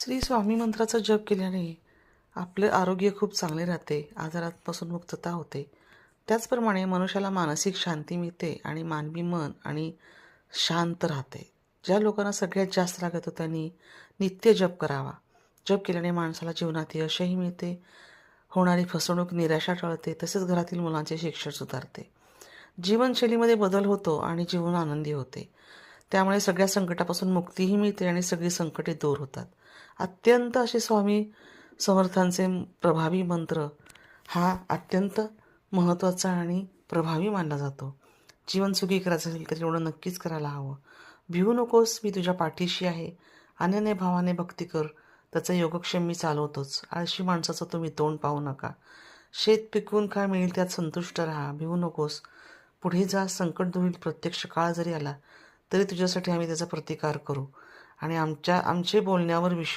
श्री स्वामी मंत्राचा जप केल्याने आपले आरोग्य खूप चांगले राहते, आजारांपासून मुक्तता होते. त्याचप्रमाणे मनुष्याला मानसिक शांती मिळते आणि मानवी मन आणि शांत राहते. ज्या लोकांना सगळ्यात जास्त राग येतो त्यांनी नित्य जप करावा. जप केल्याने माणसाला जीवनात यशही मिळते, होणारी फसवणूक निराशा टळते, तसेच घरातील मुलांचे शिक्षण सुधारते. जीवनशैलीमध्ये बदल होतो आणि जीवन आनंदी होते. त्यामुळे सगळ्या संकटापासून मुक्तीही मिळते आणि सगळी संकटे दूर होतात. अत्यंत असे स्वामी समर्थांचे प्रभावी मंत्र हा अत्यंत महत्त्वाचा आणि प्रभावी मानला जातो. जीवन सुखी करायचं असेल तर एवढं नक्कीच करायला हवं. भिवू नकोस, मी तुझ्या पाठीशी आहे. अनन्य भावाने भक्ती कर, त्याचा योगक्षेम मी चालवतोच. आळशी माणसाचं तुम्ही तोंड पाहू नका. शेत पिकवून काय मिळेल त्यात संतुष्ट राहा. भिवू नकोस, पुढे जा. संकट दूर होईल. प्रत्यक्ष काळ जरी आला तरी तुझ्यासाठी आम्ही त्याचा प्रतिकार करू आणि आमचे बोलण्यावर